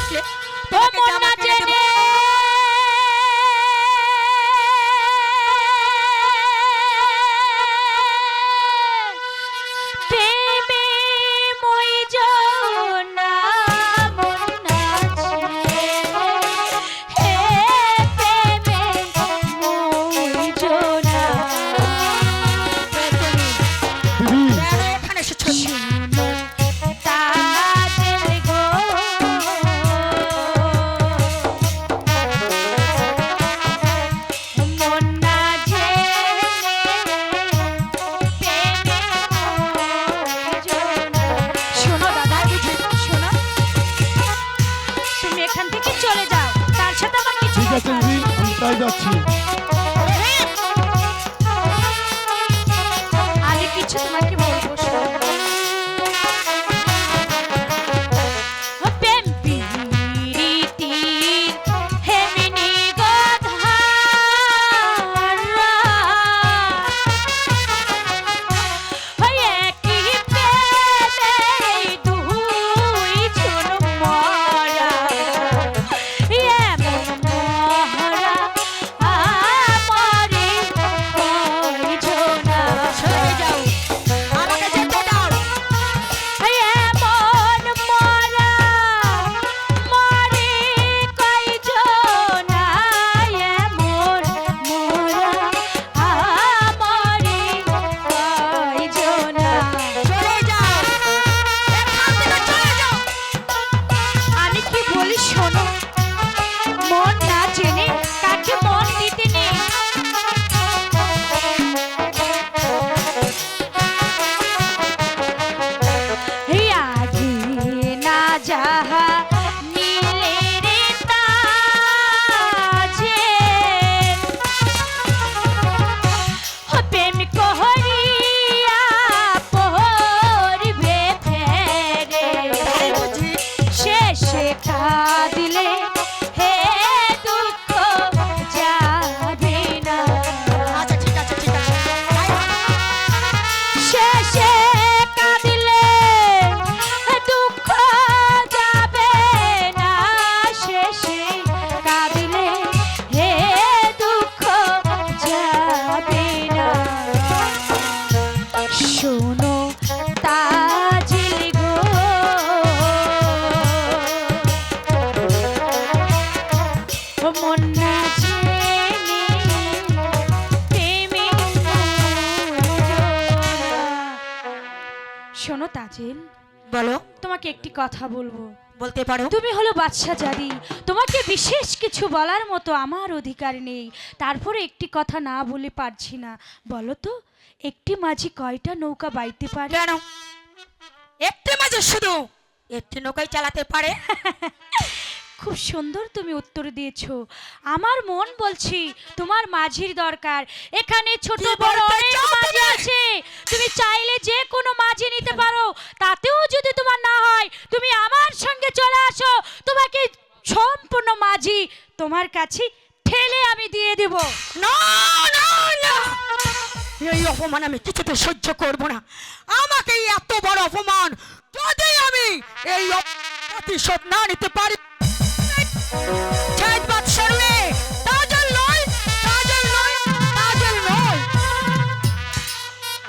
আসলে ও তোমাকে মন জামা না কিনে দেব। জেনে প্রেমে মই জনা মন নাচে হে প্রেমে মই জনা দিদি কেন এখানে এসেছো? শুনো তাজেল গো মন না জেনে প্রেমে মই জনা। শোনো দাদা, শোনো, তুমি এখান থেকে চলে যাও, তার সাথে আমার কিছু ঠিক আছে কথা দিদি, আমি তাই যাচ্ছি। আমি কিছু তোমাকে বলবো, শোনো। প্রেম প্রীতির হেমিনি গধারা একই প্রেমে দুই জন মরা এমন মহরা আমারে কয়জনা। সরে যাও, আমাকে যেতে দাও। এমন মরা মরে কয়জনা, এমন মরা আমারে কয়জনা। চলে যাও, এখান থেকে চলে যাও। আমি কি বলি শোনো, মন না জেনে কাকে মন দিতে নেই। হে আগে না যাহা নীলে রে তাজে প্রেম কহরিয়া পহরিবে ফেরে তাই বুঝি? শেষে কাঁদিলে হে দুঃখ যাবে না। আচ্ছা ঠিক আছে, ঠিক আছে। যাই হোক, শেষে কাঁদিলে দুঃখ যাবে না। শেষে কাঁদিলে হে দুঃখ যাবে না। শোনো তাজিল গো মন না জেনে প্রেমে শোনো তাজিল, বলো, তোমাকে একটি কথা বলবো। বলতে পারো। তুমি হলো বাদশা জারি, তোমাকে বিশেষ কিছু বলার মতো আমার অধিকার নেই, তারপরে একটি কথা না বলে পারছি না। বলো তো, একটি মাঝি কয়টা নৌকা বাইতে পারে? কেন একটি মাঝে শুধু একটি নৌকাই চালাতে পারে? খুব সুন্দর তুমি উত্তর দিয়েছো। আমার মন বলছি তোমার মাঝির দরকার। এখানে ছোট কি বড় বলতে অনেক চাও মাঝি তুমি? আছে, তুমি চাইলে যে কোনো মাঝি নিতে পারো। তাতেও যদি তোমার না হয়, তুমি আমার সঙ্গে চলে আসো, তোমাকে সম্পূর্ণ মাঝি তোমার কাছে ঠেলে আমি দিয়ে দেব। না না না, এই অপমান আমি কিছুতে সহ্য করব না। আমাকে এই এত বড় অপমান যদি আমি এই প্রতিশোধ না নিতে